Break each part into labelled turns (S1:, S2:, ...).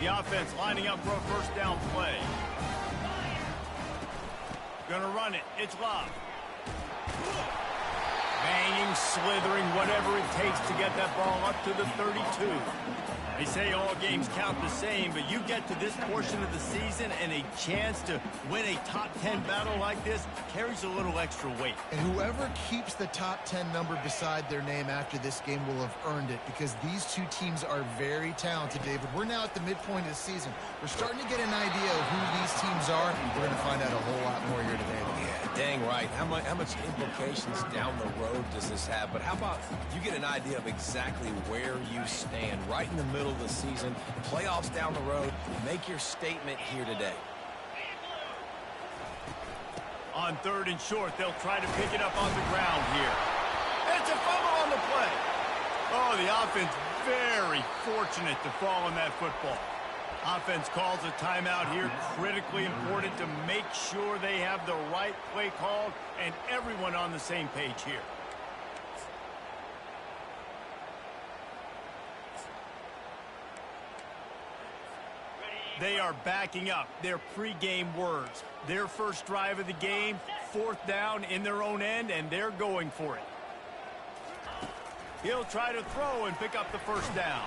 S1: The offense lining up for a first down play. Gonna run it. It's Love. Banging, slithering, whatever it takes to get that ball up to the 32. They say all games count the same, but you get to this portion of the season and a chance to win a top 10 battle like this carries a little extra weight.
S2: And whoever keeps the top 10 number beside their name after this game will have earned it, because these two teams are very talented, David. We're now at the midpoint of the season. We're starting to get an idea of who these teams are. We're going to find out a whole lot more here today.
S3: Yeah, dang right. How much implications down the road does this have? But how about you get an idea of exactly where you stand right in the middle of the season, playoffs down the road, make your statement here today.
S1: On 3rd and short, they'll try to pick it up on the ground here. It's a fumble on the play. Oh, the offense very fortunate to fall on that football. Offense calls a timeout here, critically important to make sure they have the right play called and everyone on the same page here. They are backing up their pregame words. Their first drive of the game, 4th down in their own end, and they're going for it. He'll try to throw and pick up the first down.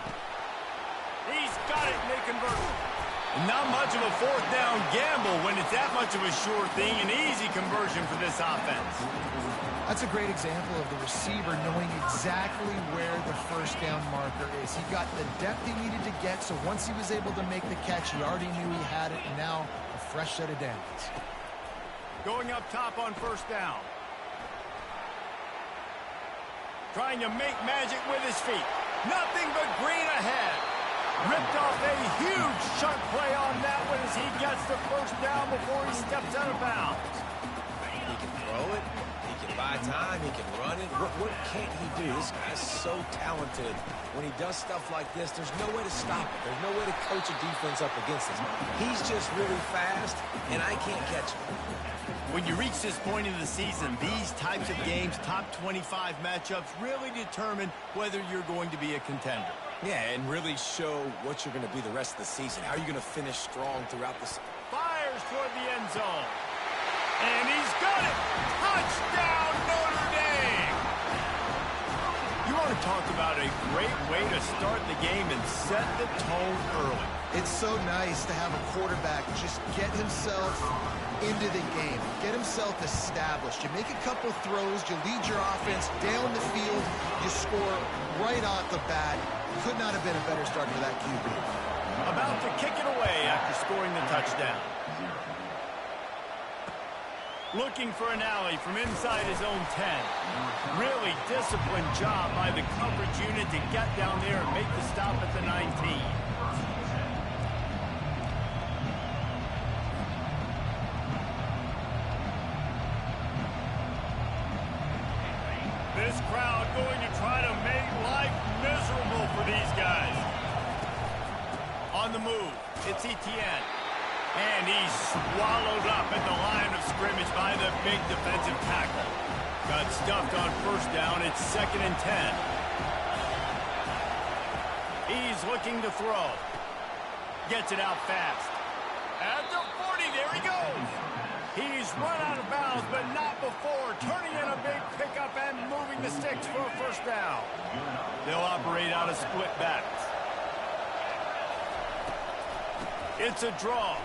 S1: He's got it, and they convert it. Not much of a 4th down gamble when it's that much of a sure thing. An easy conversion for this offense.
S2: That's a great example of the receiver knowing exactly where the first down marker is. He got the depth he needed to get, so once he was able to make the catch, he already knew he had it, and now a fresh set of downs.
S1: Going up top on first down. Trying to make magic with his feet. Nothing but green ahead. Ripped off a huge chunk play on that one as he gets the first down before he steps out of bounds.
S3: He can throw it. By time, he can run it. What can't he do? This guy's so talented. When he does stuff like this, there's no way to stop it. There's no way to coach a defense up against this. He's just really fast, and I can't catch him.
S1: When you reach this point in the season, these types of games, top 25 matchups, really determine whether you're going to be a contender.
S3: Yeah, and really show what you're going to be the rest of the season. How are you going to finish strong throughout the season?
S1: Fires toward the end zone. And he's got it! Touchdown, Notre Dame! You want to talk about a great way to start the game and set the tone early.
S2: It's so nice to have a quarterback just get himself into the game, get himself established. You make a couple throws, you lead your offense down the field, you score right off the bat. Could not have been a better start for that QB.
S1: About to kick it away after scoring the touchdown. Looking for an alley from inside his own 10. Really disciplined job by the coverage unit to get down there and make the stop at the 19. This crowd going to try to make life miserable for these guys. On the move, it's Etienne. And he's swallowed up at the line of scrimmage by the big defensive tackle. Got stuffed on first down. It's 2nd and 10. He's looking to throw. Gets it out fast. At the 40, there he goes. He's run out of bounds, but not before. Turning in a big pickup and moving the sticks for a first down. They'll operate out of split backs. It's a draw.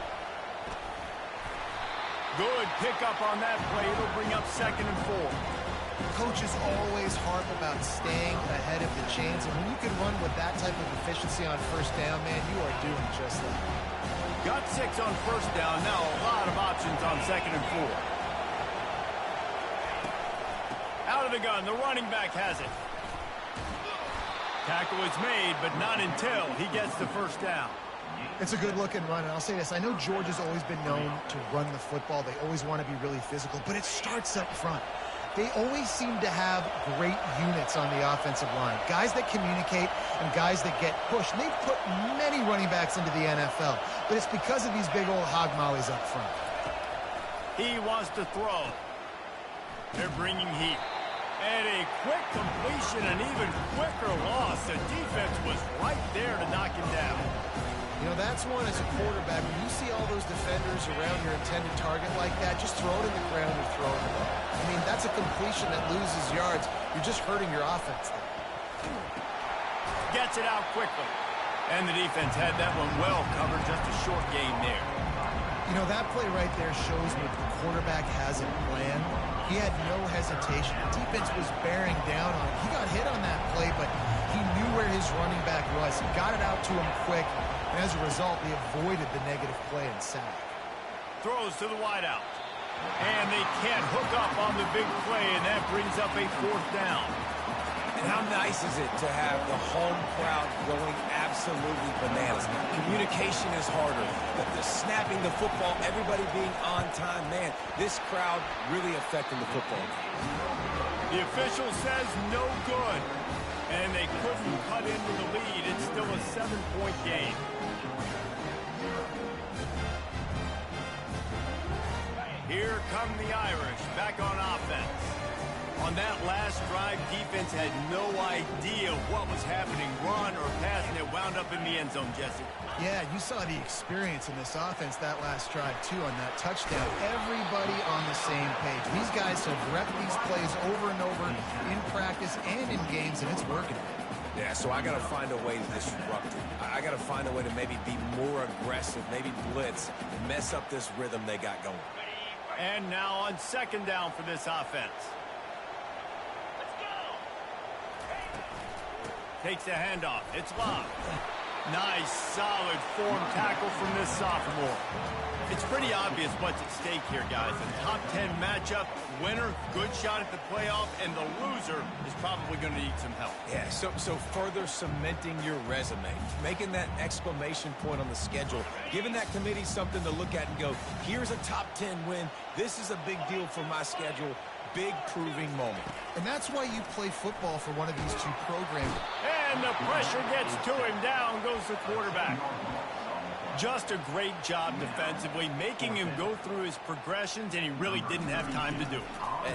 S1: Good pickup on that play. It'll bring up 2nd and 4.
S2: Coaches always harp about staying ahead of the chains, and when you can run with that type of efficiency on first down, man, you are doing just that.
S1: Got 6 on first down. Now a lot of options on 2nd and 4. Out of the gun. The running back has it. Tackle is made, but not until he gets the first down.
S2: It's a good-looking run, and I'll say this. I know Georgia's always been known to run the football. They always want to be really physical, but it starts up front. They always seem to have great units on the offensive line, guys that communicate and guys that get pushed. And they've put many running backs into the NFL, but it's because of these big old hog mollies up front.
S1: He wants to throw. They're bringing heat. And a quick completion, an even quicker loss. The defense was right there to knock him down.
S2: You know, that's one as a quarterback. When you see all those defenders around your intended target like that, just throw it in the ground and throw it in the ball. I mean, that's a completion that loses yards. You're just hurting your offense there.
S1: Gets it out quickly. And the defense had that one well covered. Just a short gain there.
S2: You know, that play right there shows me the quarterback has a plan. He had no hesitation. The defense was bearing down on him. He got hit on that play, but he knew where his running back was. He got it out to him quick, and as a result, he avoided the negative play and sack.
S1: Throws to the wideout. And they can't hook up on the big play, and that brings up a fourth down.
S3: And how nice is it to have the home crowd going absolutely bananas? Communication is harder. The snapping the football, everybody being on time. Man, this crowd really affecting the football game.
S1: The official says no good. And they couldn't cut into the lead. It's still a 7-point game. Here come the Irish back on offense. On that last drive, defense had no idea what was happening, run or pass, and it wound up in the end zone, Jesse.
S2: Yeah, you saw the experience in this offense that last drive, too, on that touchdown. Everybody on the same page. These guys have repped these plays over and over in practice and in games, and it's working.
S3: Yeah, so I got to find a way to disrupt it. I got to find a way to maybe be more aggressive, maybe blitz, and mess up this rhythm they got going.
S1: And now on second down for this offense. Takes a handoff. It's locked. Nice, solid form tackle from this sophomore. It's pretty obvious what's at stake here, guys. A top 10 matchup, winner, good shot at the playoff, and the loser is probably going to need some help.
S3: Yeah, so further cementing your resume, making that exclamation point on the schedule, giving that committee something to look at and go, here's a top 10 win. This is a big deal for my schedule. Big proving moment.
S2: And that's why you play football for one of these two programs.
S1: And the pressure gets to him. Down goes the quarterback. Just a great job defensively, making him go through his progressions, and he really didn't have time to do it.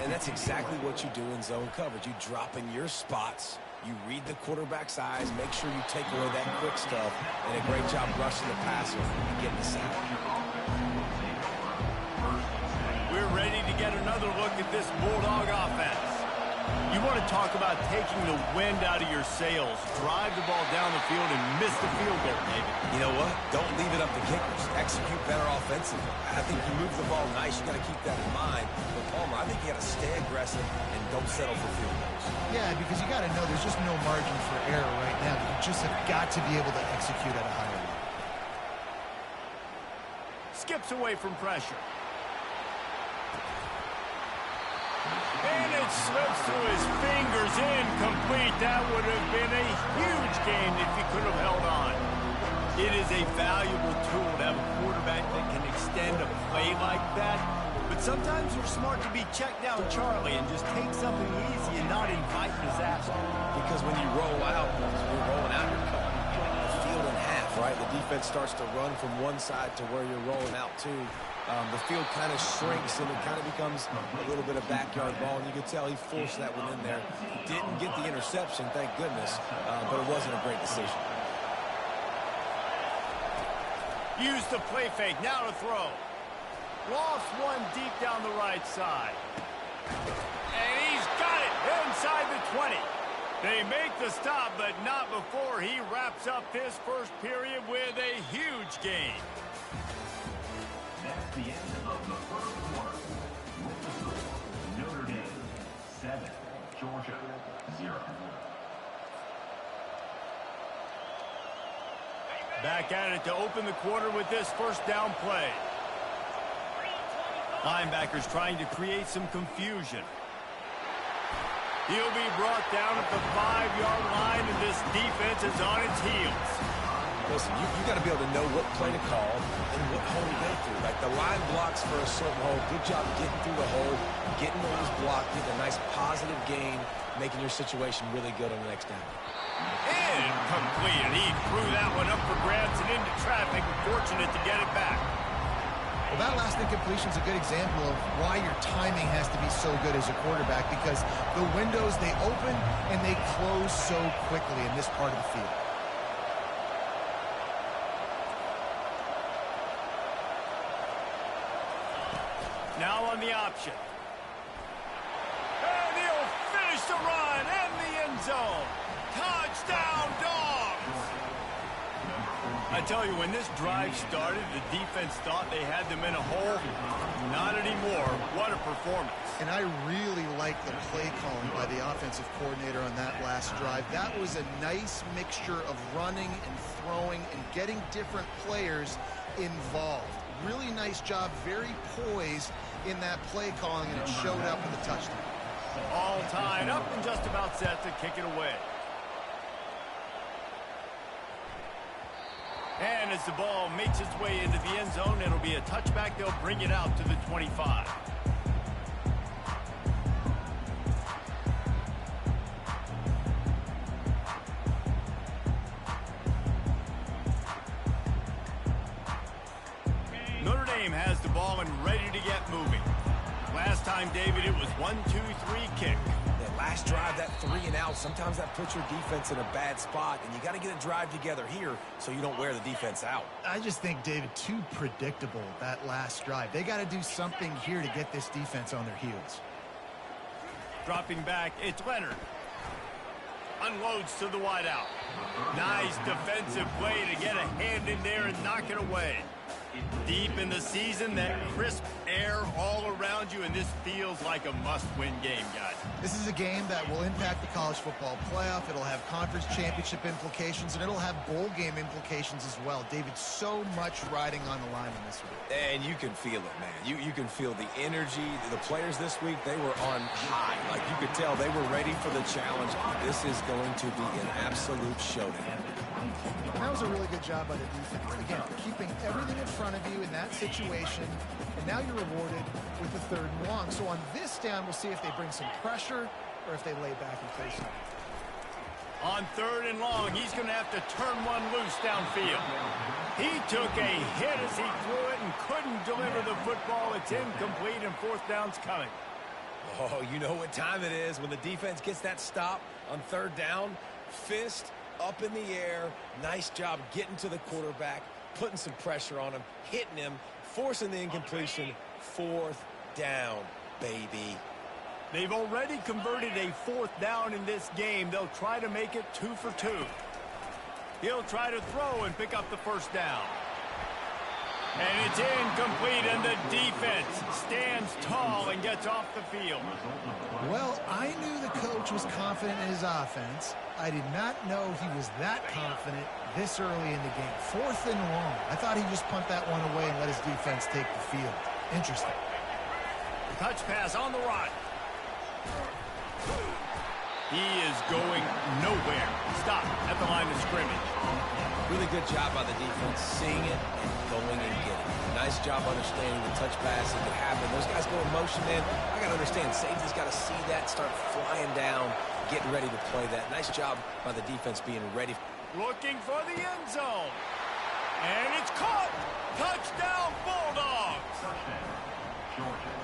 S3: And that's exactly what you do in zone coverage. You drop in your spots, you read the quarterback's eyes, make sure you take away that quick stuff, and a great job rushing the passer and getting the sack.
S1: We're ready to get another look at this Bulldog offense. You want to talk about taking the wind out of your sails. Drive the ball down the field and miss the field goal, David.
S3: You know what? Don't leave it up to kickers. Execute better offensively. I think you move the ball nice. You got to keep that in mind. But Palmer, I think you got to stay aggressive and don't settle for field goals.
S2: Yeah, because you got to know there's just no margin for error right now. You just have got to be able to execute at a higher level.
S1: Skips away from pressure. And it slips through his fingers, incomplete. That would have been a huge gain if he could have held on. It is a valuable tool to have a quarterback that can extend a play like that. But sometimes you're smart to be checked down Charlie and just take something easy and not invite disaster.
S3: Because when you roll out, you're rolling out, you're cutting the field in half, right? The defense starts to run from one side to where you're rolling out to. The field kind of shrinks, and it kind of becomes a little bit of backyard ball, and you could tell he forced that one in there. Didn't get the interception, thank goodness, but it wasn't a great decision.
S1: Use the play fake, now to throw. Lost one deep down the right side. And he's got it inside the 20. They make the stop, but not before he wraps up this first period with a huge gain.
S4: That's the end of the first quarter. Notre Dame 7, Georgia 0.
S1: Back at it to open the quarter with this first down play. Linebackers trying to create some confusion. He'll be brought down at the 5-yard line, and this defense is on its heels.
S3: Listen, you got to be able to know what play to call and what hole to go through. Like the line blocks for a certain hole. Good job getting through the hole, getting what was blocked, getting a nice positive gain, making your situation really good on the next down.
S1: Incomplete, and he threw that one up for grabs and into traffic. Fortunate to get it back.
S2: Well, that last incompletion is a good example of why your timing has to be so good as a quarterback, because the windows, they open and they close so quickly in this part of the field.
S1: Now on the option. And he'll finish the run in the end zone. Touchdown, Dogs! I tell you, when this drive started, the defense thought they had them in a hole. Not anymore. What a performance.
S2: And I really like the play calling by the offensive coordinator on that last drive. That was a nice mixture of running and throwing and getting different players involved. Really nice job, very poised in that play calling, and it showed up with a touchdown.
S1: All tied up and just about set to kick it away. And as the ball makes its way into the end zone, it'll be a touchback. They'll bring it out to the 25. Notre Dame has the ball and ready to get moving. Last time, David, it was 1-2-3 kick.
S3: That last drive, that 3 and out, sometimes that puts your defense in a bad spot, and you got to get a drive together here so you don't wear the defense out.
S2: I just think, David, too predictable, that last drive. They got to do something here to get this defense on their heels.
S1: Dropping back, it's Leonard. Unloads to the wideout. Nice defensive play to get a hand in there and knock it away. Deep in the season, that crisp air all around you, and this feels like a must-win game, guys.
S2: This is a game that will impact the college football playoff. It'll have conference championship implications, and it'll have bowl game implications as well. David, so much riding on the line in this one.
S3: And you can feel it, man. You can feel the energy. The players this week, they were on high. Like, you could tell they were ready for the challenge. This is going to be an absolute showdown.
S2: And that was a really good job by the defense. Again, keeping everything in front of you in that situation, and now you're rewarded with the 3rd and long. So on this down, we'll see if they bring some pressure or if they lay back and face it.
S1: On 3rd and long, he's going to have to turn one loose downfield. He took a hit as he threw it and couldn't deliver the football. It's incomplete, and 4th down's coming.
S3: Oh, you know what time it is when the defense gets that stop on 3rd down. Fist up in the air. Nice job getting to the quarterback, putting some pressure on him, hitting him, forcing the incompletion. 4th down, baby.
S1: They've already converted a 4th down in this game. They'll try to make it 2 for 2. He'll try to throw and pick up the 1st down. And it's incomplete, and the defense stands tall and gets off the field.
S2: Well, I knew the coach was confident in his offense. I did not know he was that confident this early in the game. 4th and long. I thought he'd just punt that one away and let his defense take the field. Interesting.
S1: Touch pass on the right. He is going nowhere. Stop at the line of scrimmage.
S3: Really good job by the defense, seeing it and going and getting it. Nice job understanding the touch pass that could happen. Those guys go in motion, man. I got to understand, safety's got to see that, start flying down, getting ready to play that. Nice job by the defense being ready.
S1: Looking for the end zone. And it's caught. Touchdown, Bulldogs.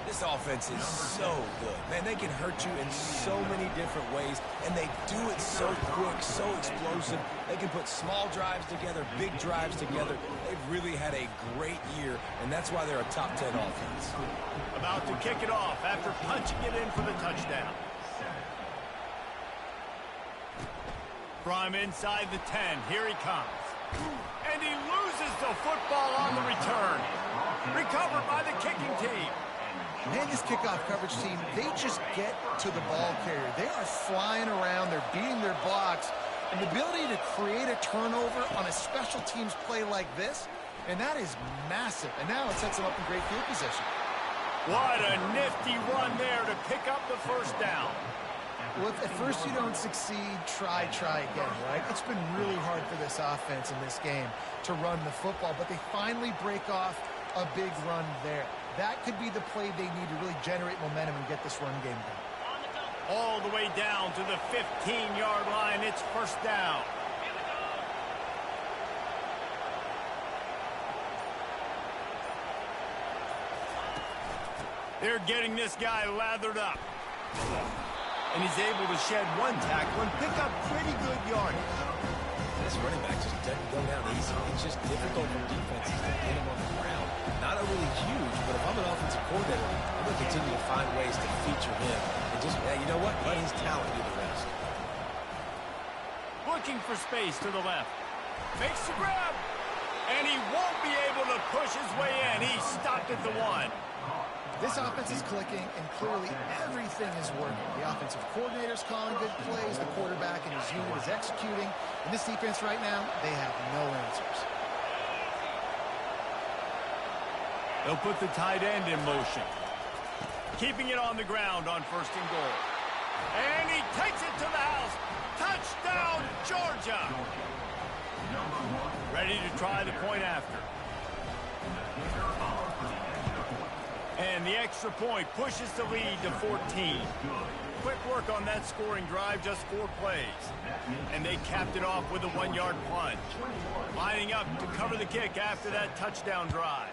S3: This offense is so good. Man, they can hurt you in so many different ways, and they do it so quick, so explosive. They can put small drives together, big drives together. They've really had a great year, and that's why they're a top 10 offense.
S1: About to kick it off after punching it in for the touchdown. From inside the 10, here he comes. And he loses the football on the return. Recovered by the kicking team.
S2: Man, this kickoff coverage team, they just get to the ball carrier. They are flying around. They're beating their blocks. And the ability to create a turnover on a special teams play like this, and that is massive. And now it sets them up in great field position.
S1: What a nifty run there to pick up the 1st down.
S2: Well, if at first you don't succeed, try again, right? It's been really hard for this offense in this game to run the football, but they finally break off a big run there. That could be the play they need to really generate momentum and get this run game done.
S1: All the way down to the 15-yard line. It's 1st down. They're getting this guy lathered up. And he's able to shed one tackle and pick up pretty good yardage.
S3: This running back just doesn't go down easy. It's just difficult for defenses to get him on the ground. Not overly huge, but if I'm an offensive coordinator, I'm going to continue to find ways to feature him. And just, yeah, you know what? Let his talent do the rest.
S1: Looking for space to the left. Makes the grab. And he won't be able to push his way in. He stopped at the 1.
S2: This offense is clicking, and clearly everything is working. The offensive coordinator's calling good plays. The quarterback and his unit is executing. And this defense right now, they have no answers.
S1: They'll put the tight end in motion. Keeping it on the ground on 1st and goal. And he takes it to the house. Touchdown, Georgia! Ready to try the point after. And the extra point pushes the lead to 14. Quick work on that scoring drive, just 4 plays. And they capped it off with a 1-yard plunge. Lining up to cover the kick after that touchdown drive.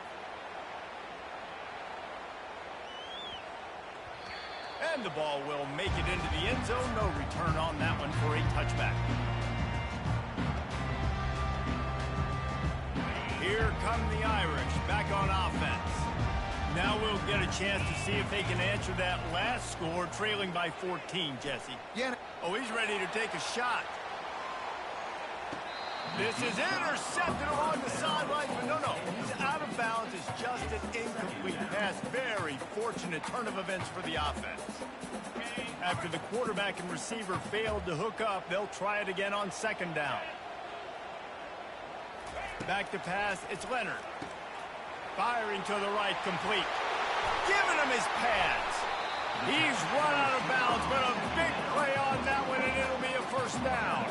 S1: And the ball will make it into the end zone. No return on that one for a touchback. Here come the Irish back on offense. Now we'll get a chance to see if they can answer that last score, trailing by 14, Jesse.
S2: Yeah.
S1: Oh, he's ready to take a shot. This is intercepted along the sideline, but no, he's out of bounds. It's just an incomplete pass. Very fortunate turn of events for the offense. After the quarterback and receiver failed to hook up, they'll try it again on 2nd down. Back to pass, it's Leonard. Firing to the right, complete. Giving him his pads. He's run out of bounds, but a big play on that one, and it'll be a 1st down.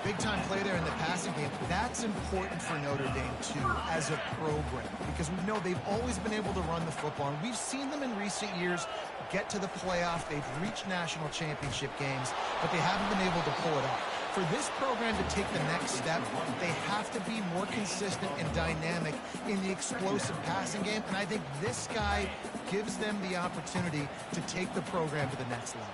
S2: Big-time play there in the passing game. That's important for Notre Dame, too, as a program, because we know they've always been able to run the football, and we've seen them in recent years get to the playoff. They've reached national championship games, but they haven't been able to pull it off. For this program to take the next step, they have to be more consistent and dynamic in the explosive passing game, and I think this guy gives them the opportunity to take the program to the next level.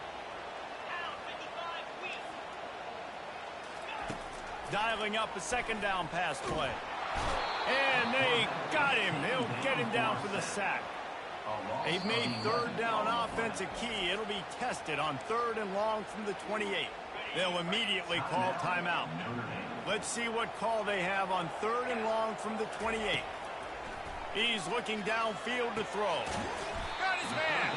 S1: Dialing up a 2nd down pass play. And they got him. They'll get him down for the sack. They've made 3rd down offense a key. It'll be tested on 3rd and long from the 28. They'll immediately call timeout. Let's see what call they have on 3rd and long from the 28. He's looking downfield to throw. Got his man.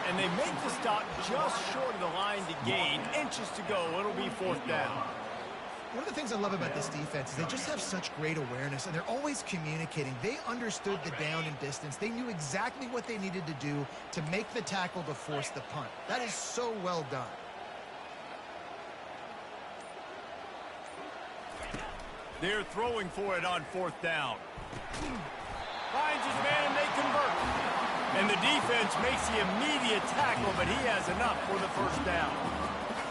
S1: And they make the stop just short of the line to gain. Inches to go. It'll be 4th down.
S2: One of the things I love about this defense is they just have such great awareness, and they're always communicating. They understood the down and distance. They knew exactly what they needed to do to make the tackle to force the punt. That is so well done.
S1: They're throwing for it on 4th down. Finds his man, they convert. And the defense makes the immediate tackle, but he has enough for the 1st down.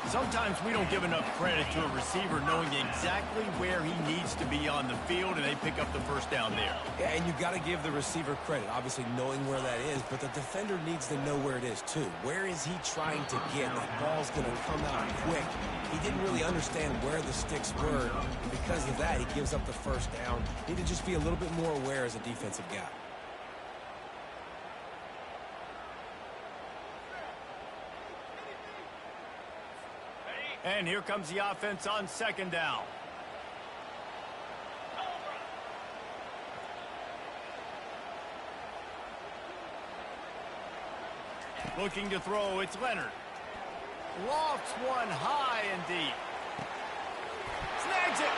S1: Sometimes we don't give enough credit to a receiver knowing exactly where he needs to be on the field, and they pick up the 1st down there.
S3: Yeah, and you've got to give the receiver credit, obviously knowing where that is, but the defender needs to know where it is too. Where is he trying to get? That ball's going to come out quick. He didn't really understand where the sticks were. Because of that, he gives up the 1st down. Need to just be a little bit more aware as a defensive guy.
S1: And here comes the offense on 2nd down. Looking to throw, it's Leonard. Lofts one high and deep. Snags it.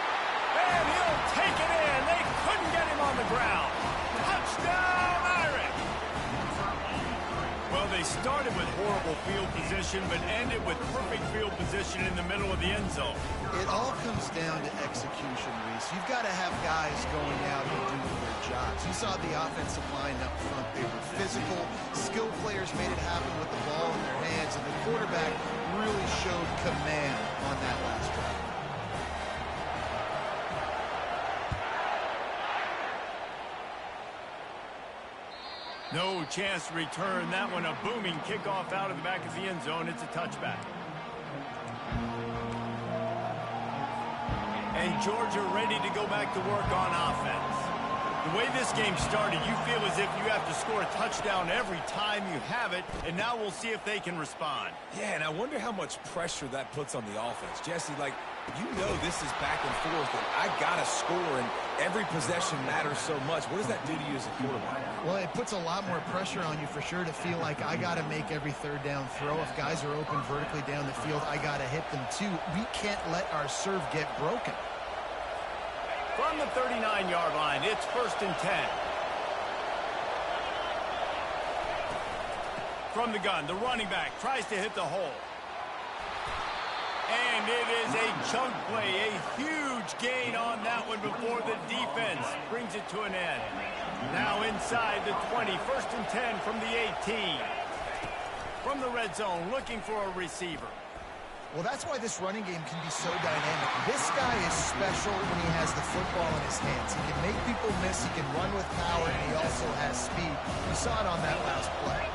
S1: And he'll take it in. They couldn't get him on the ground. Touchdown, Irish. Well, they started with horrible field position, but ended with perfect field position in the middle of the end zone.
S2: It all comes down to execution, Reese. You've got to have guys going out and doing their jobs. You saw the offensive line up front. They were physical. Skilled players made it happen with the ball in their hands, and the quarterback really showed command on that last drive.
S1: No chance to return that one. A booming kickoff out of the back of the end zone. It's a touchback. And Georgia ready to go back to work on offense. The way this game started, you feel as if you have to score a touchdown every time you have it, and now we'll see if they can respond.
S3: Yeah, and I wonder how much pressure that puts on the offense. Jesse, like, you know this is back and forth, and I got to score, and every possession matters so much. What does that do to you as a quarterback?
S2: Well, it puts a lot more pressure on you for sure to feel like I got to make every third down throw. If guys are open vertically down the field, I got to hit them too. We can't let our serve get broken.
S1: From the 39-yard line, it's 1st and 10. From the gun, the running back tries to hit the hole. And it is a chunk play, a huge gain on that one before the defense brings it to an end. Now inside the 20, 1st and 10 from the 18. From the red zone, looking for a receiver.
S2: Well, that's why this running game can be so dynamic. This guy is special when he has the football in his hands. He can make people miss, he can run with power, and he also has speed. We saw it on that last play.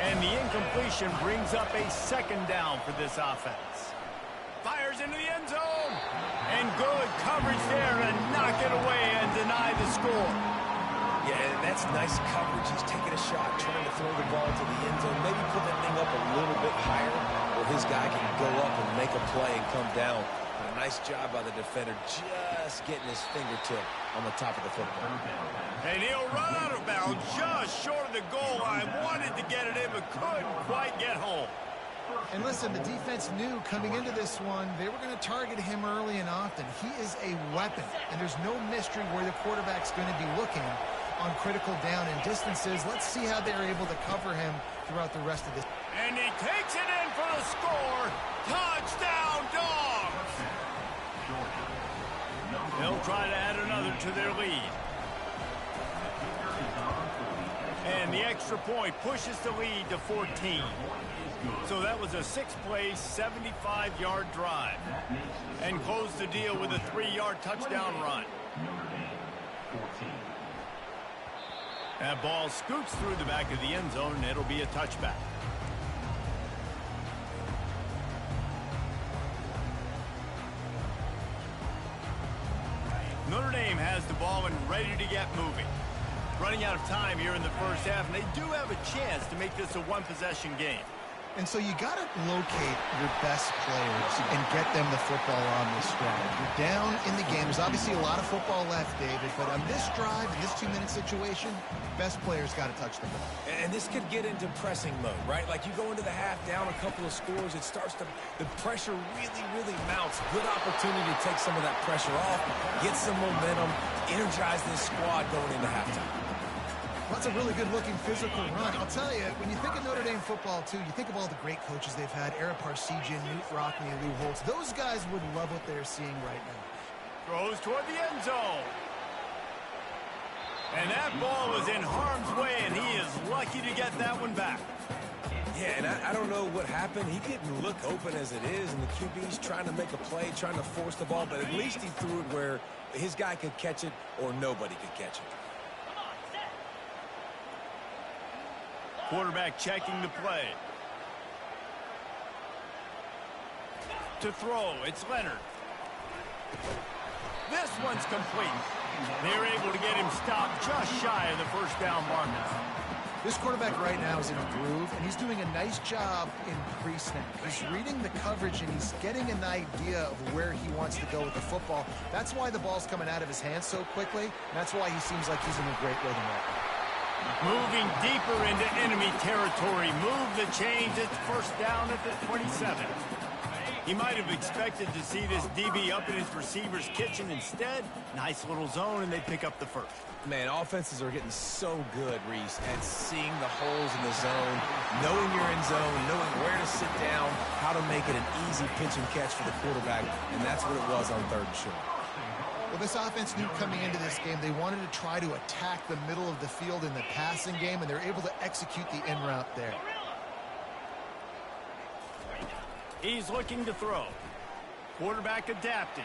S1: And the incompletion brings up a 2nd down for this offense. Fires into the end zone. And good coverage there to knock it away and deny the score.
S3: Yeah, and that's nice coverage. He's taking a shot, trying to throw the ball to the end zone. Maybe put that thing up a little bit higher where his guy can go up and make a play and come down. But a nice job by the defender just getting his fingertip on the top of the football.
S1: And he'll run out of bounds just short of the goal line. Wanted to get it in, but couldn't quite get home.
S2: And listen, the defense knew coming into this one, they were going to target him early and often. He is a weapon, and there's no mystery where the quarterback's going to be looking on critical down and distances. Let's see how they're able to cover him throughout the rest of this.
S1: And he takes it in for the score. Touchdown, Dogs! They'll try to add another to their lead. And the extra point pushes the lead to 14. So that was a 6-play, 75-yard drive. And closed the deal with a 3-yard touchdown run. That ball scoots through the back of the end zone, and it'll be a touchback. Notre Dame has the ball and ready to get moving. Running out of time here in the first half, and they do have a chance to make this a one-possession game.
S2: And so you got to locate your best players and get them the football on this drive. You're down in the game. There's obviously a lot of football left, David, but on this drive, in this 2-minute situation, best players got to touch the ball.
S3: And this could get into pressing mode, right? Like you go into the half down a couple of scores, it starts to, the pressure really mounts. Good opportunity to take some of that pressure off, get some momentum, energize this squad going into halftime.
S2: Well, that's a really good-looking physical run. I'll tell you, when you think of Notre Dame football, too, you think of all the great coaches they've had, Ara Parseghian, Newt Rockne, and Lou Holtz. Those guys would love what they're seeing right now.
S1: Throws toward the end zone. And that ball was in harm's way, and he is lucky to get that one back.
S3: Yeah, and I don't know what happened. He didn't look open as it is, and the QB's trying to make a play, trying to force the ball, but at least he threw it where his guy could catch it or nobody could catch it.
S1: Quarterback checking the play. To throw, it's Leonard. This one's complete. They're able to get him stopped just shy of the first down marker.
S2: This quarterback right now is in a groove, and he's doing a nice job in pre-snap. He's reading the coverage, and he's getting an idea of where he wants to go with the football. That's why the ball's coming out of his hands so quickly, and that's why he seems like he's in a great rhythm right now.
S1: Moving deeper into enemy territory. Move the change. It's first down at the 27. He might have expected to see this DB up in his receiver's kitchen. Instead, nice little zone, and they pick up the first.
S3: Man, offenses are getting so good, Reese, at seeing the holes in the zone, knowing you're in zone, knowing where to sit down, how to make it an easy pitch and catch for the quarterback, and that's what it was on 3rd and short.
S2: Well, this offense knew coming into this game they wanted to try to attack the middle of the field in the passing game, and they're able to execute the in route there.
S1: He's looking to throw. Quarterback adapting.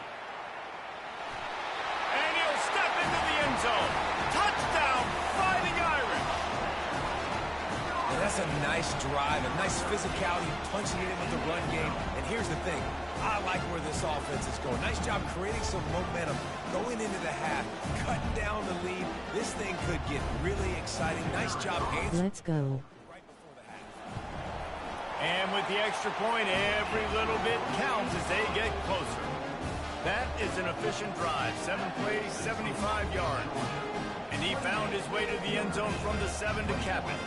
S1: And he'll step into the end zone. Touchdown, Fighting Irish.
S3: That's a nice drive, a nice physicality, punching it in with the run game. And here's the thing. I like where this offense is going. Nice job creating some momentum, going into the half, cutting down the lead. This thing could get really exciting. Nice job answering.
S5: Let's go.
S3: Right before the half.
S1: And with the extra point, every little bit counts as they get closer. That is an efficient drive. 7 plays, 75 yards. And he found his way to the end zone from the 7 to cap it.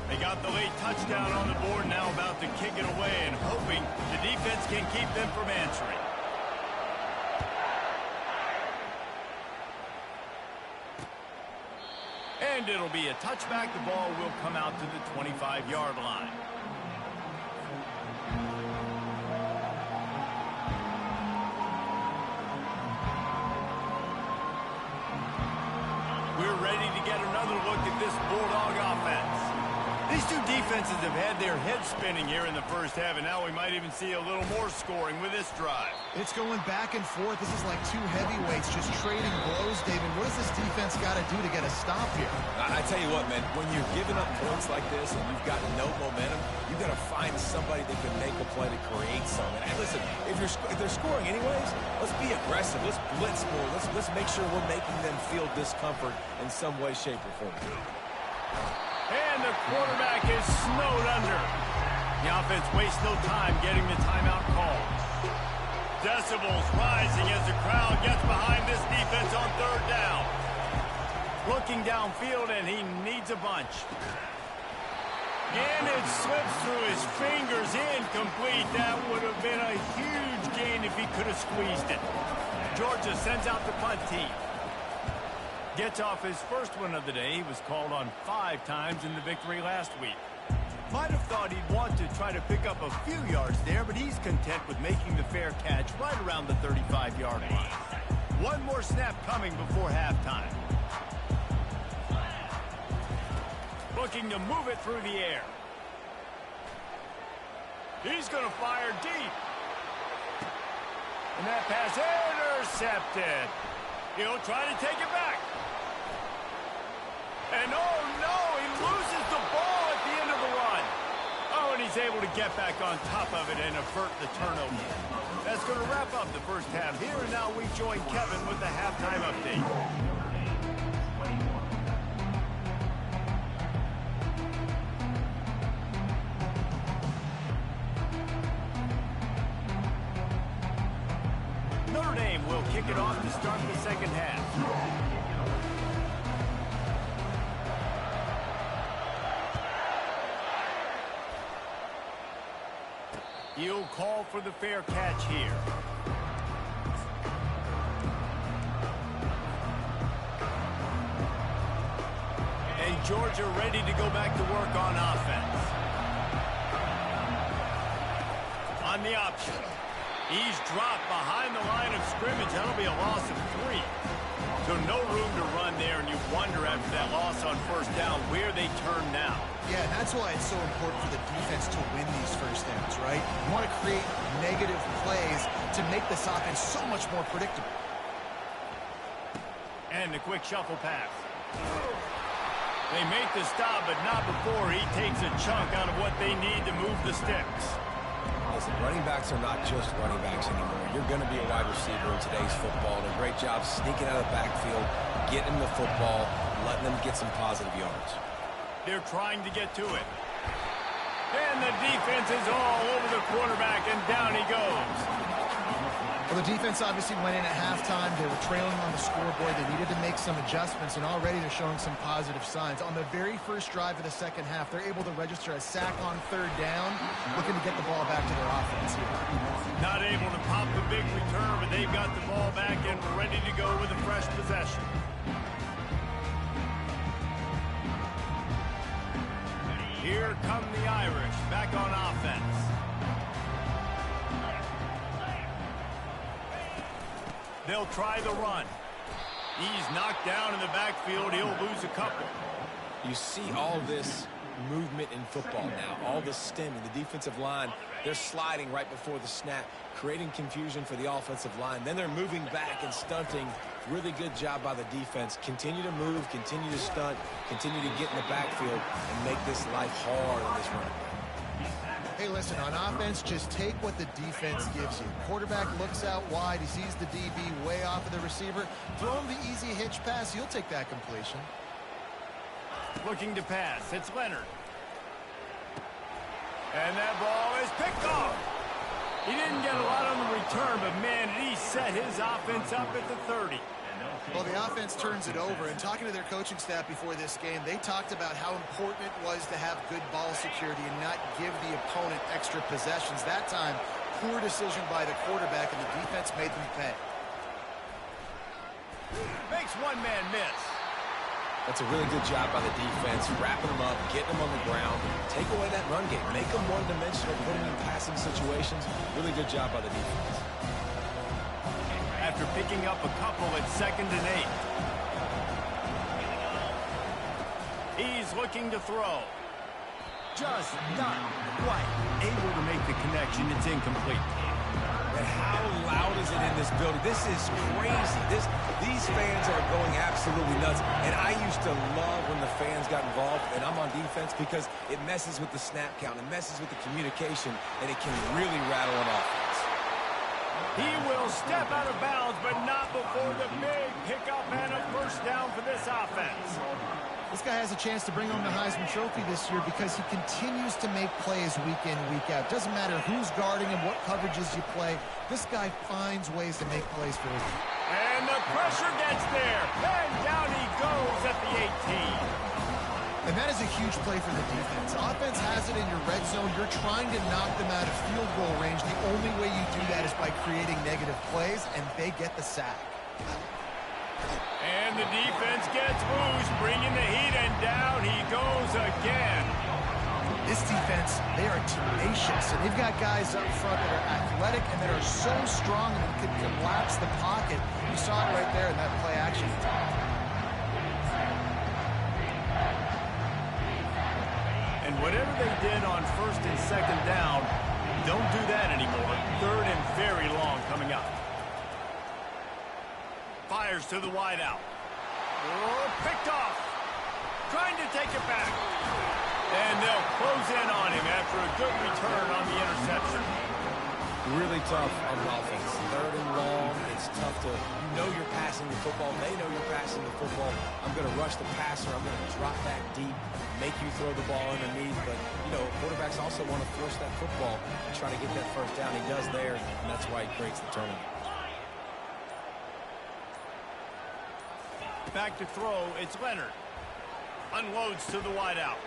S1: They got the late touchdown on the board, now about to kick it away and hoping the defense can keep them from answering. And it'll be a touchback. The ball will come out to the 25-yard line. We're ready to get another look at this Bulldog offense. These two defenses have had their heads spinning here in the first half, and now we might even see a little more scoring with this drive.
S2: It's going back and forth. This is like two heavyweights just trading blows, David. What does this defense got to do to get a stop here?
S3: I tell you what, man, when you're giving up points like this and you've got no momentum, you've got to find somebody that can make a play to create something. And listen, if they're scoring anyways, let's be aggressive. Let's blitz more. Let's make sure we're making them feel discomfort in some way, shape, or form.
S1: And the quarterback is snowed under. The offense wastes no time getting the timeout call. Decibels rising as the crowd gets behind this defense on third down. Looking downfield, and he needs a bunch. And it slips through his fingers, incomplete. That would have been a huge gain if he could have squeezed it. Georgia sends out the punt team. Gets off his first one of the day. He was called on 5 times in the victory last week. Might have thought he'd want to try to pick up a few yards there, but he's content with making the fair catch right around the 35-yard line. One more snap coming before halftime. Looking to move it through the air. He's going to fire deep. And that pass intercepted. He'll try to take it back. And oh no, he loses the ball at the end of the run. Oh, and he's able to get back on top of it and avert the turnover. That's going to wrap up the first half here, and now we join Kevin with the halftime update. Notre Dame will kick it off to start the second half. He'll call for the fair catch here. And Georgia ready to go back to work on offense. On the option. He's dropped behind the line of scrimmage. That'll be a loss of 3. So no room to run there, and you wonder after that loss on first down where they turn now.
S2: Yeah, and that's why it's so important for the defense to win these first downs, right? You want to create negative plays to make this offense so much more predictable.
S1: And the quick shuffle pass. They make the stop, but not before he takes a chunk out of what they need to move the sticks.
S3: Listen, running backs are not just running backs anymore. You're going to be a wide receiver in today's football. And a great job sneaking out of the backfield, getting the football, letting them get some positive yards.
S1: They're trying to get to it. And the defense is all over the quarterback, and down he goes.
S2: Well, the defense obviously went in at halftime. They were trailing on the scoreboard. They needed to make some adjustments, and already they're showing some positive signs. On the very first drive of the second half, they're able to register a sack on third down, looking to get the ball back to their offense here.
S1: Not able to pop the big return, but they've got the ball back and ready to go with a fresh possession. Here come the Irish, back on offense. They'll try the run. He's knocked down in the backfield. He'll lose a couple.
S3: You see all this movement in football now. All the stemming, the defensive line, they're sliding right before the snap, creating confusion for the offensive line. Then they're moving back and stunting. Really good job by the defense. Continue to move, continue to stunt, continue to get in the backfield and make this life hard on this run.
S2: Hey, listen, on offense, just take what the defense gives you. Quarterback looks out wide. He sees the DB way off of the receiver. Throw him the easy hitch pass. You'll take that completion.
S1: Looking to pass. It's Leonard. And that ball is picked off. He didn't get a lot on the return, but, man, he set his offense up at the 30.
S2: Well, the offense turns it over, and talking to their coaching staff before this game, they talked about how important it was to have good ball security and not give the opponent extra possessions. That time, poor decision by the quarterback, and the defense made them pay.
S1: Makes one man miss.
S3: That's a really good job by the defense, wrapping them up, getting them on the ground, take away that run game, make them one-dimensional, put them in passing situations. Really good job by the defense.
S1: After picking up a couple at 2nd and 8. He's looking to throw. Just not quite able to make the connection. It's incomplete.
S3: And how loud is it in this building? This is crazy. These fans are going absolutely nuts. And I used to love when the fans got involved, and I'm on defense, because it messes with the snap count, it messes with the communication, and it can really rattle an offense.
S1: He will step out of bounds, but not before the big pickup and a first down for this offense.
S2: This guy has a chance to bring home the Heisman Trophy this year because he continues to make plays week in, week out. Doesn't matter who's guarding him, what coverages you play. This guy finds ways to make plays for you.
S1: And the pressure gets there. And down he goes at the 18.
S2: And that is a huge play for the defense. Offense has it in your red zone. You're trying to knock them out of field goal range. The only way you do that is by creating negative plays, and they get the sack.
S1: And the defense gets loose, bringing the heat, and down he goes again.
S2: This defense, they are tenacious, and they've got guys up front that are athletic and that are so strong and can collapse the pocket. You saw it right there in that play action.
S1: And whatever they did on 1st and 2nd down, don't do that anymore. 3rd and very long coming up. Fires to the wideout. Oh, picked off. Trying to take it back. And they'll close in on him after a good return on the interception.
S3: Really tough on offense. 3rd and long. It's tough to, you know you're passing the football. They know you're passing the football. I'm going to rush the passer. I'm going to drop back deep, make you throw the ball underneath. But, you know, quarterbacks also want to force that football and try to get that first down. He does there, and that's why he creates the turnover.
S1: Back to throw, it's Leonard. Unloads to the wideout.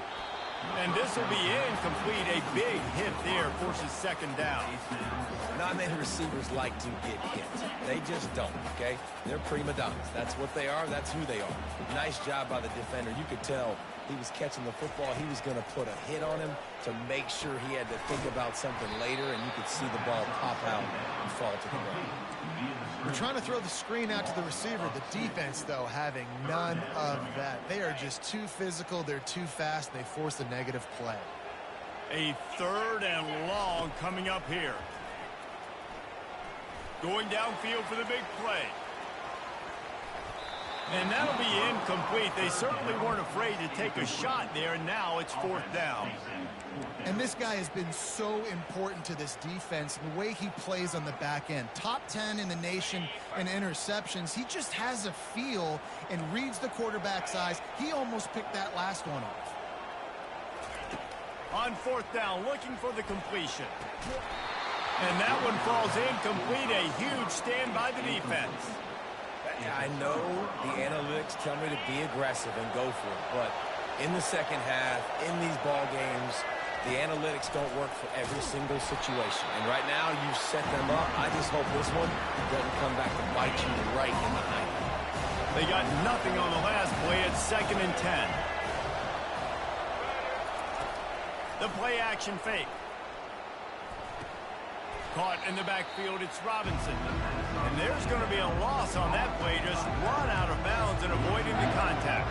S1: And this will be incomplete. A big hit there forces 2nd down.
S3: Not many receivers like to get hit. They just don't, okay? They're prima donnas. That's what they are. That's who they are. Nice job by the defender. You could tell he was catching the football. He was going to put a hit on him to make sure he had to think about something later, and you could see the ball pop out and fall to the ground.
S2: We're trying to throw the screen out to the receiver. The defense, though, having none of that. They are just too physical. They're too fast. And they force a negative play.
S1: A 3rd and long coming up here. Going downfield for the big play. And that'll be incomplete. They certainly weren't afraid to take a shot there, and now it's 4th down.
S2: And this guy has been so important to this defense, the way he plays on the back end. Top 10 in the nation in interceptions. He just has a feel and reads the quarterback's eyes. He almost picked that last one off.
S1: On 4th down, looking for the completion. And that one falls incomplete. A huge stand by the defense.
S3: I know the analytics tell me to be aggressive and go for it, but in the second half, in these ball games, the analytics don't work for every single situation. And right now, you've set them up. I just hope this one doesn't come back to bite you right in the hind.
S1: They got nothing on the last play. It's 2nd and 10. The play action fake. Caught in the backfield, it's Robinson. And there's going to be a loss on that play. Just run out of bounds and avoiding the contact.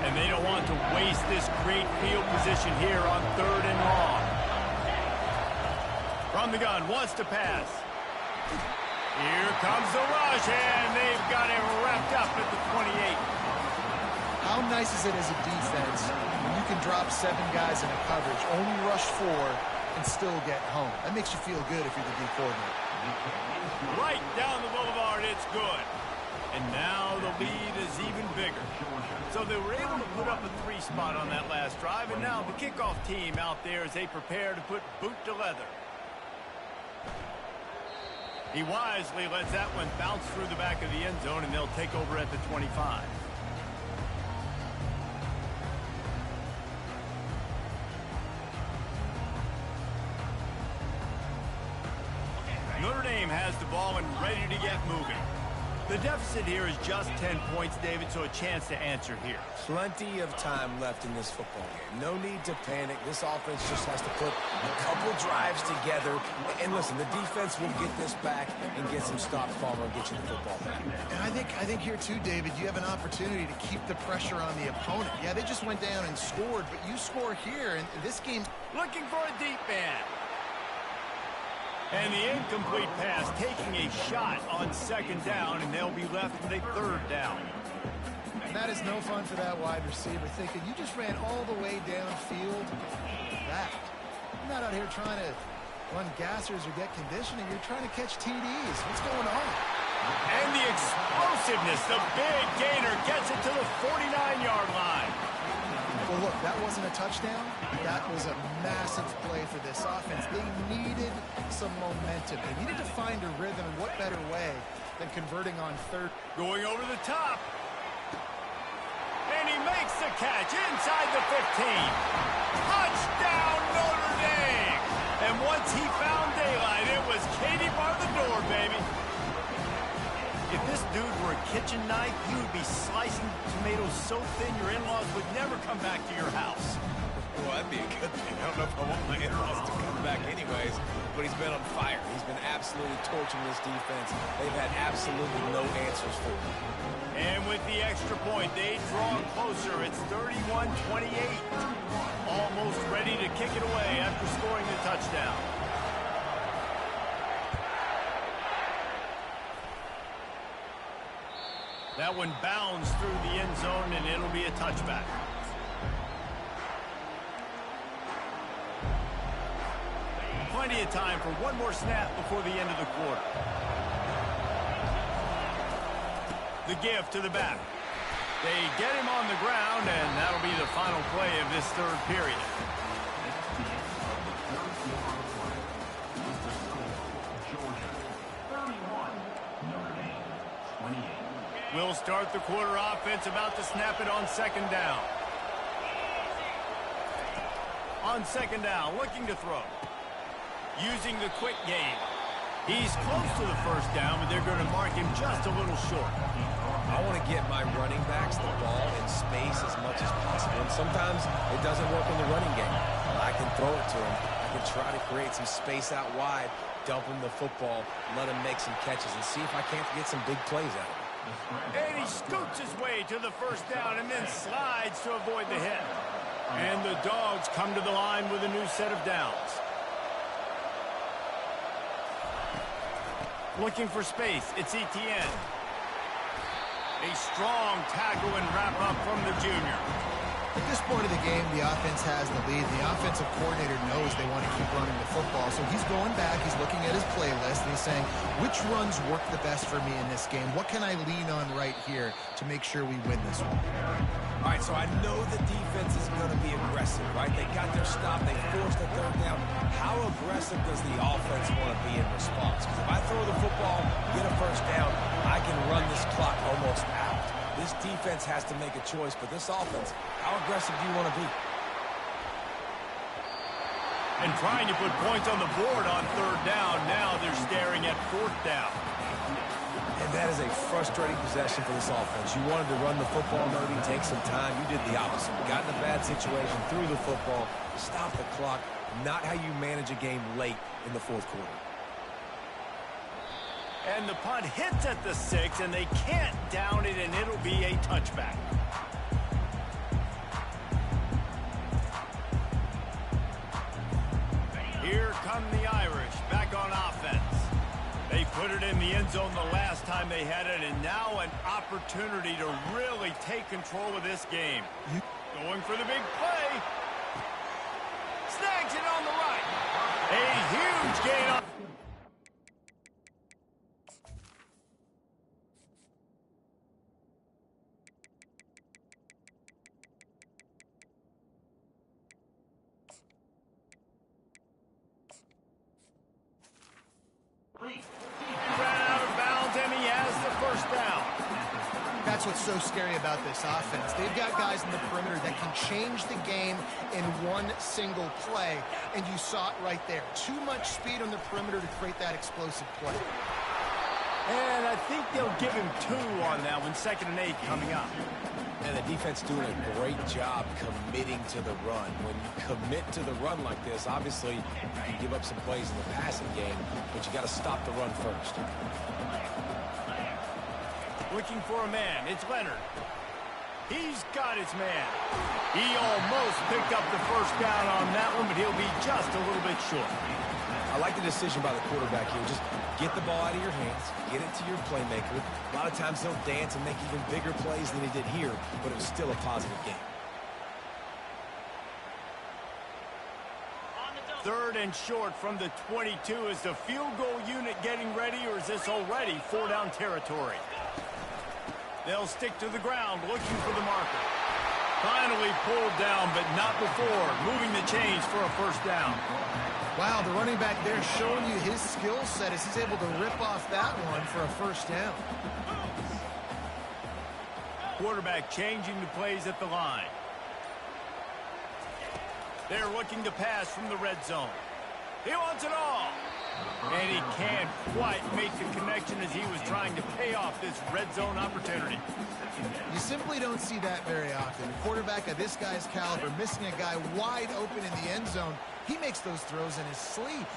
S1: And they don't want to waste this great field position here on 3rd and long. From the gun, wants to pass. Here comes the rush, and they've got it wrapped up at the 28.
S2: How nice is it as a defense when you can drop 7 guys in a coverage, only rush 4, and still get home? That makes you feel good if you're the D coordinator.
S1: Right down the boulevard, it's good. And now the lead is even bigger. So they were able to put up a 3 spot on that last drive, and now the kickoff team out there as they prepare to put boot to leather. He wisely lets that one bounce through the back of the end zone, and they'll take over at the 25. Notre Dame has the ball and ready to get moving. The deficit here is just 10 points, David, so a chance to answer here.
S3: Plenty of time left in this football game. No need to panic. This offense just has to put a couple drives together. And listen, the defense will get this back and get some stops, Palmer, and get you the football back.
S2: And I think here too, David, you have an opportunity to keep the pressure on the opponent. Yeah, they just went down and scored, but you score here, and this game...
S1: Looking for a deep man. And the incomplete pass taking a shot on 2nd down, and they'll be left with a 3rd down.
S2: And that is no fun for that wide receiver, thinking you just ran all the way downfield. That. You're not out here trying to run gassers or get conditioning. You're trying to catch TDs. What's going on?
S1: And the explosiveness, the big gainer gets it to the 49-yard line.
S2: Well, look, that wasn't a touchdown. That was a massive play for this offense. They needed some momentum. They needed to find a rhythm, and what better way than converting on 3rd.
S1: Going over the top. And he makes the catch inside the 15. Touchdown, Notre Dame! And once he found daylight, it was Katie bar the door, baby. If this dude were a kitchen knife, he would be slicing tomatoes so thin your in-laws would never come back to your house.
S3: Well, that'd be a good thing. I don't know if I want my in-laws to come back anyways, but he's been on fire. He's been absolutely torching this defense. They've had absolutely no answers for him.
S1: And with the extra point, they draw closer. It's 31-28. Almost ready to kick it away after scoring the touchdown. That one bounds through the end zone, and it'll be a touchback. Plenty of time for one more snap before the end of the quarter. The give to the back. They get him on the ground, and that'll be the final play of this 3rd period. We'll start the quarter offense, about to snap it on 2nd down. On 2nd down, looking to throw. Using the quick game. He's close to the 1st down, but they're going to mark him just a little short.
S3: I want to get my running backs the ball in space as much as possible. And sometimes it doesn't work in the running game. I can throw it to him. I can try to create some space out wide, dump him the football, let him make some catches, and see if I can't get some big plays out of him.
S1: And he scoots his way to the 1st down and then slides to avoid the hit. And the Dogs come to the line with a new set of downs. Looking for space, it's Etienne. A strong tackle and wrap up from the junior.
S2: At this point of the game, the offense has the lead. The offensive coordinator knows they want to keep running the football, so he's going back, he's looking at his playlist, and he's saying, which runs work the best for me in this game? What can I lean on right here to make sure we win this one?
S3: All right, so I know the defense is going to be aggressive, right? They got their stop, they forced the 3rd down. How aggressive does the offense want to be in response? Because if I throw the football, get a 1st down, I can run this clock almost out. This defense has to make a choice, but this offense, how aggressive do you want to be?
S1: And trying to put points on the board on 3rd down. Now they're staring at 4th down.
S3: And that is a frustrating possession for this offense. You wanted to run the football, maybe take some time. You did the opposite. You got in a bad situation, threw the football, stop the clock. Not how you manage a game late in the 4th quarter.
S1: And the punt hits at the 6, and they can't down it, and it'll be a touchback. put it in the end zone the last time they had it, and now an opportunity to really take control of this game. Going for the big play. Snags it on the right. A huge gain on... He ran out of bounds, and he has the first down.
S2: That's what's so scary about this offense. They've got guys in the perimeter that can change the game in one single play, and you saw it right there. Too much speed on the perimeter to create that explosive play.
S1: And I think they'll give him 2 on that one, 2nd and 8 coming up.
S3: And the defense doing a great job committing to the run. When you commit to the run like this, obviously you can give up some plays in the passing game, but you got to stop the run first.
S1: Looking for a man. It's Leonard. He's got his man. He almost picked up the first down on that one, but he'll be just a little bit short.
S3: I like the decision by the quarterback here. Just get the ball out of your hands, get it to your playmaker. A lot of times he'll dance and make even bigger plays than he did here, but it was still a positive game.
S1: 3rd and short from the 22. Is the field goal unit getting ready, or is this already 4-down territory? They'll stick to the ground, looking for the marker. Finally pulled down, but not before. Moving the chains for a first down.
S2: Wow, the running back there showing you his skill set as he's able to rip off that one for a first down.
S1: Quarterback changing the plays at the line. They're looking to pass from the red zone. He wants it all. And he can't quite make the connection as he was trying to pay off this red zone opportunity.
S2: You simply don't see that very often. A quarterback of this guy's caliber missing a guy wide open in the end zone. He makes those throws in his sleep.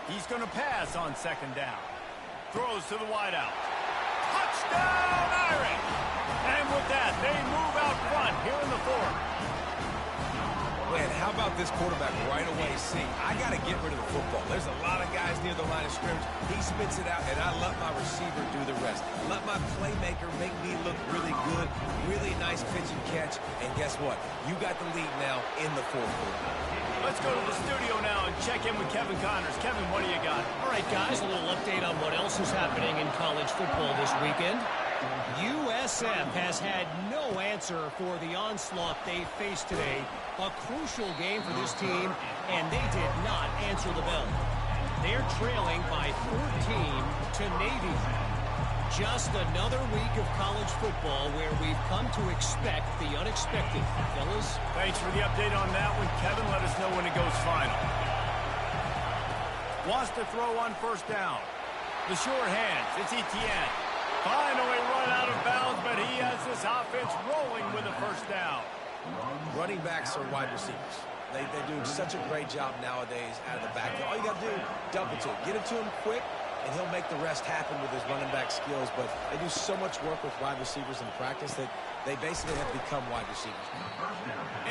S1: He's going to pass on 2nd down. Throws to the wideout. Touchdown, Irish! And with that, they move out front here in the 4th.
S3: Man, how about this quarterback right away? See, I got to get rid of the football. There's a lot of guys near the line of scrimmage. He spits it out, and I let my receiver do the rest. Let my playmaker make me look really good. Really nice pitch and catch. And guess what? You got the lead now in the 4th quarter.
S1: Let's go to the studio now and check in with Kevin Connors. Kevin, what do you got?
S5: All right, guys, a little update on what else is happening in college football this weekend. USF has had no answer for the onslaught they faced today. A crucial game for this team, and they did not answer the bell. They're trailing by 14 to Navy. Just another week of college football where we've come to expect the unexpected. Fellas?
S1: Thanks for the update on that one, Kevin. Let us know when it goes final. Wants to throw on first down. The sure hands. It's Etienne. Finally run out of bounds, but he has this offense rolling with a first down.
S3: Running backs are wide receivers. They do such a great job nowadays out of the backfield. All you got to do, dump it to him. Get it to him quick, and he'll make the rest happen with his running back skills. But they do so much work with wide receivers in practice that they basically have become wide receivers.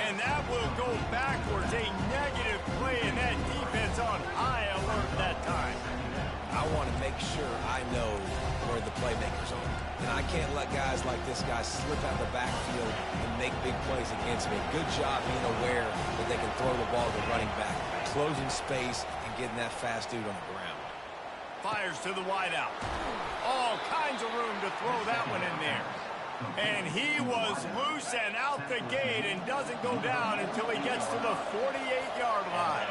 S1: And that will go backwards. A negative play, and that defense on high alert that time.
S3: I want to make sure I know where the playmakers are. And I can't let guys like this guy slip out of the backfield and make big plays against me. Good job being aware that they can throw the ball to the running back, closing space and getting that fast dude on the ground.
S1: Fires to the wideout. All kinds of room to throw that one in there. And he was loose and out the gate and doesn't go down until he gets to the 48-yard line.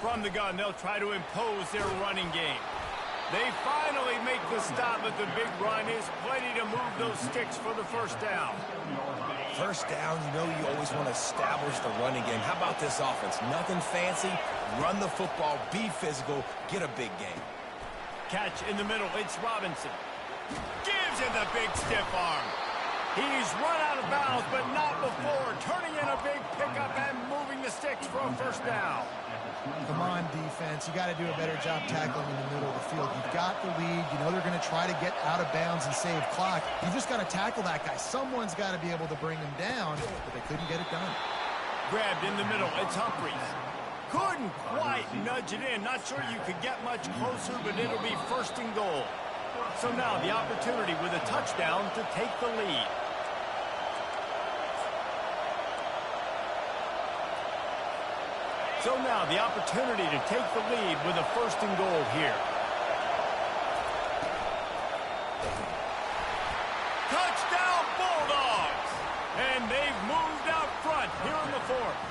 S1: From the gun, they'll try to impose their running game. They finally make the stop, but the big run is plenty to move those sticks for the first down.
S3: First down, you know you always want to establish the running game. How about this offense? Nothing fancy. Run the football, be physical, get a big game.
S1: Catch in the middle. It's Robinson. Gives him the big stiff arm. He's run out of bounds, but not before. Turning in a big pickup and moving the sticks for a first down.
S2: Come on, defense. You got to do a better job tackling in the middle of the field. You've got the lead. You know they're going to try to get out of bounds and save clock. You just got to tackle that guy. Someone's got to be able to bring him down, but they couldn't get it done.
S1: Grabbed in the middle. It's Humphries. Couldn't quite nudge it in. Not sure you could get much closer, but it'll be first and goal. So now the opportunity with a touchdown to take the lead. So now the opportunity to take the lead with a first and goal here. Touchdown Bulldogs! And they've moved out front here in the fourth.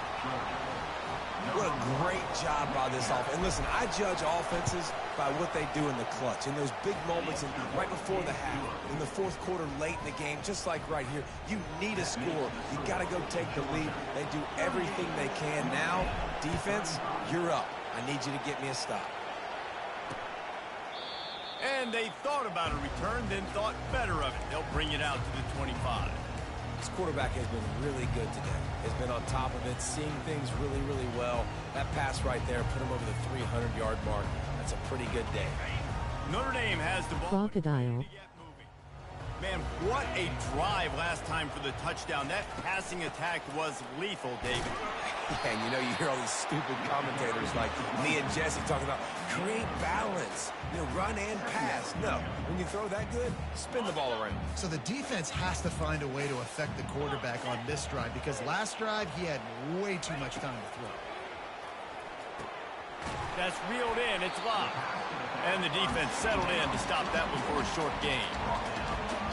S3: What a great job by this offense. And listen, I judge offenses by what they do in the clutch, in those big moments, and right before the half, in the fourth quarter, late in the game, just like right here. You need a score. You got to go take the lead. They do everything they can. Now, defense, you're up. I need you to get me a stop.
S1: And they thought about a return, then thought better of it. They'll bring it out to the 25.
S3: This quarterback has been really good today. Has been on top of it, seeing things really, really well. That pass right there put him over the 300-yard mark. That's a pretty good day.
S1: Notre Dame has the ball.
S6: Crocodile.
S1: Man, what a drive last time for the touchdown. That passing attack was lethal, David.
S3: Yeah, and you know, you hear all these stupid commentators like me and Jesse talking about create balance, run and pass. No, when you throw that good, spin the ball around.
S2: So the defense has to find a way to affect the quarterback on this drive, because last drive he had way too much time to throw.
S1: That's reeled in. It's locked. And the defense settled in to stop that one for a short gain.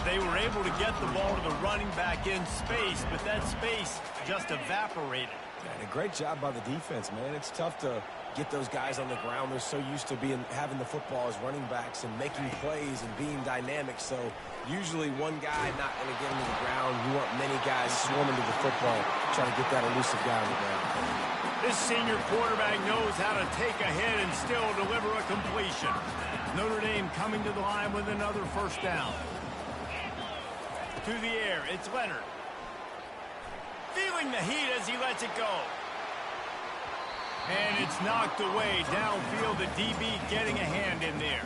S1: They were able to get the ball to the running back in space, but that space just evaporated.
S3: And a great job by the defense, man. It's tough to get those guys on the ground. They're so used to having the football as running backs and making plays and being dynamic. So usually one guy not going to get him to the ground. You want many guys swarming to the football, trying to get that elusive guy on the ground.
S1: This senior quarterback knows how to take a hit and still deliver a completion. Notre Dame coming to the line with another first down. To the air, it's Leonard. Feeling the heat as he lets it go. And it's knocked away downfield. The DB getting a hand in there.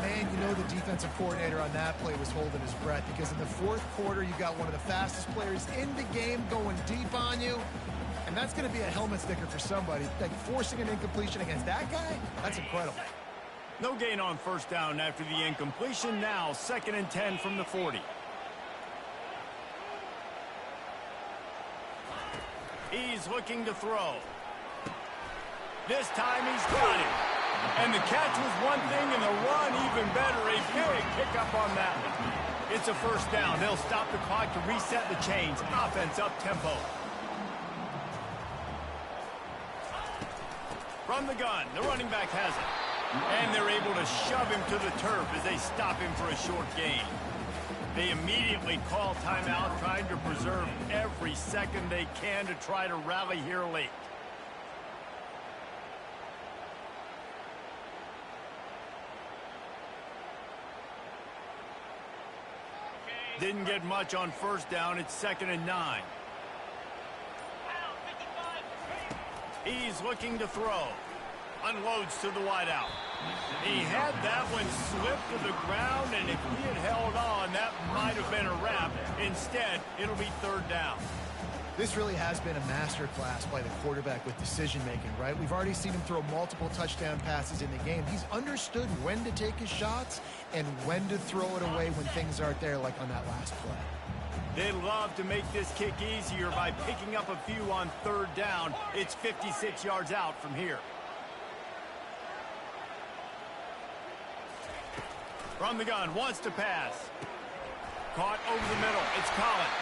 S2: Man, you know the defensive coordinator on that play was holding his breath, because in the fourth quarter, you got one of the fastest players in the game going deep on you. And that's going to be a helmet sticker for somebody. Like, forcing an incompletion against that guy, that's incredible.
S1: No gain on first down after the incompletion. Now 2nd and 10 from the 40. He's looking to throw. This time he's got it. And the catch was one thing, and the run even better. A big pickup on that one. It's a first down. They'll stop the clock to reset the chains. Offense up tempo. From the gun, the running back has it. And they're able to shove him to the turf as they stop him for a short gain. They immediately call timeout, trying to preserve every second they can to try to rally here late. Didn't get much on first down. It's 2nd and 9. He's looking to throw. Unloads to the wideout. He had that one slip to the ground, and if he had held on, that might have been a wrap. Instead, it'll be 3rd down.
S2: This really has been a masterclass by the quarterback with decision-making, right? We've already seen him throw multiple touchdown passes in the game. He's understood when to take his shots and when to throw it away when things aren't there, like on that last play.
S1: They'd love to make this kick easier by picking up a few on 3rd down. It's 56 yards out from here. From the gun, wants to pass. Caught over the middle. It's Collins.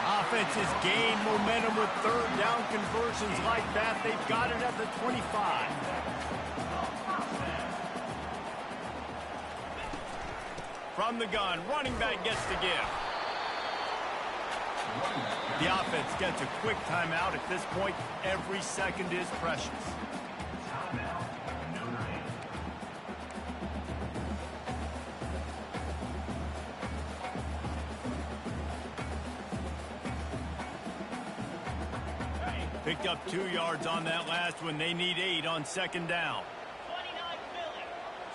S1: Offense has gained momentum with 3rd down conversions like that. They've got it at the 25. From the gun, running back gets to give. The offense gets a quick timeout. At this point, every second is precious. Picked up 2 yards on that last one. They need 8 on 2nd down.
S7: 29 Philly.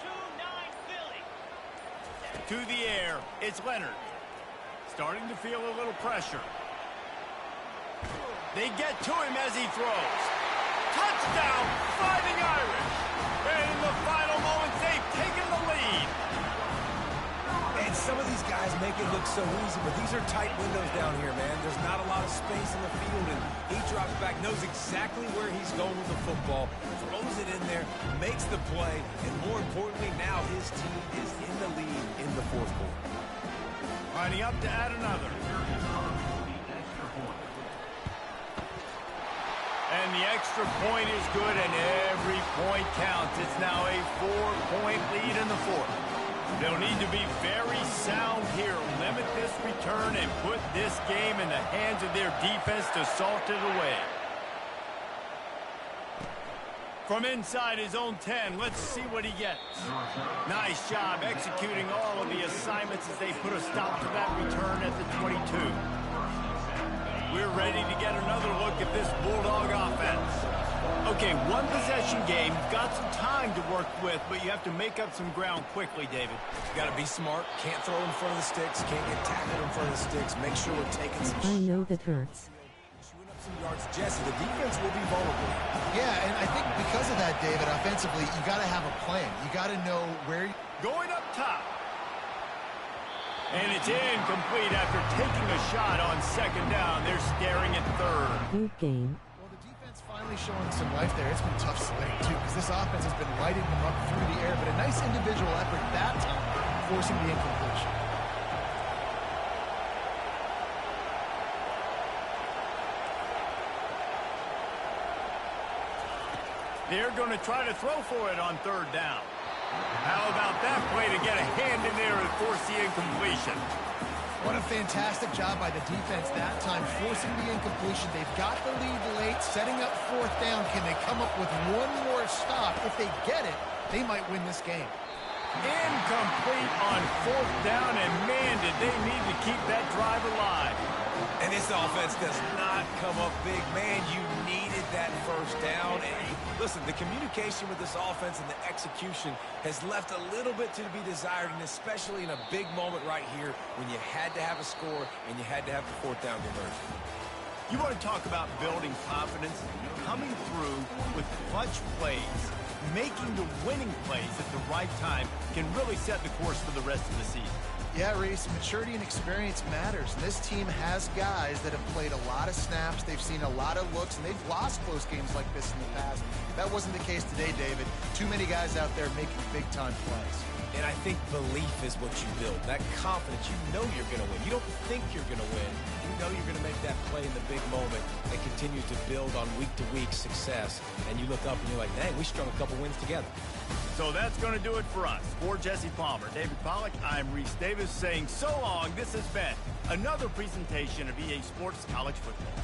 S7: 29 Philly.
S1: To the air, it's Leonard. Starting to feel a little pressure. They get to him as he throws. Touchdown, Fighting Irish. And in the final moments, they've taken the lead.
S3: And some of these guys make it look so easy, but these are tight windows down here, man. There's not a lot of space in the field, and he drops back, knows exactly where he's going with the football, throws it in there, makes the play, and more importantly, now his team is in the lead in the fourth quarter.
S1: Lining up to add another. And the extra point is good, and every point counts. It's now a 4-point lead in the fourth. They'll need to be very sound here, limit this return, and put this game in the hands of their defense to salt it away. From inside his own 10, let's see what he gets. Nice job executing all of the assignments as they put a stop to that return at the 22. We're ready to get another look at this Bulldog offense. Okay, one possession game. You've got some time to work with, but you have to make up some ground quickly, David.
S3: You got to be smart. Can't throw in front of the sticks. Can't get tackled in front of the sticks. Make sure we're taking some
S6: I know that hurts.
S3: Chewing up some yards. Jesse, the defense will be vulnerable.
S2: Yeah, and I think because of that, David, offensively, you got to have a plan. You got to know where.
S1: Going up top. And it's incomplete after taking a shot on second down. They're staring at third.
S6: Good game.
S2: Well, the defense finally showing some life there. It's been tough sledding, too, because this offense has been lighting them up through the air, but a nice individual effort that time, forcing the incompletion.
S1: They're going to try to throw for it on third down. How about that play to get a hand in there and force the incompletion?
S2: What a fantastic job by the defense that time, forcing the incompletion. They've got the lead late, setting up fourth down. Can they come up with one more stop? If they get it, they might win this game.
S1: Incomplete on fourth down, and man, did they need to keep that drive alive.
S3: And this offense does not come up big. Man, you needed that first down. And listen, the communication with this offense and the execution has left a little bit to be desired, and especially in a big moment right here when you had to have a score and you had to have the fourth down conversion.
S1: You want to talk about building confidence? Coming through with clutch plays, making the winning plays at the right time can really set the course for the rest of the season.
S2: Yeah, Reese, maturity and experience matters. And this team has guys that have played a lot of snaps. They've seen a lot of looks, and they've lost close games like this in the past. That wasn't the case today, David. Too many guys out there making big-time plays.
S3: And I think belief is what you build. That confidence, you know you're going to win. You don't think you're going to win. You know you're going to make that play in the big moment and continue to build on week-to-week success. And you look up and you're like, dang, we strung a couple wins together.
S1: So that's going to do it for us. For Jesse Palmer, David Pollack, I'm Reese Davis saying so long. This has been another presentation of EA Sports College Football.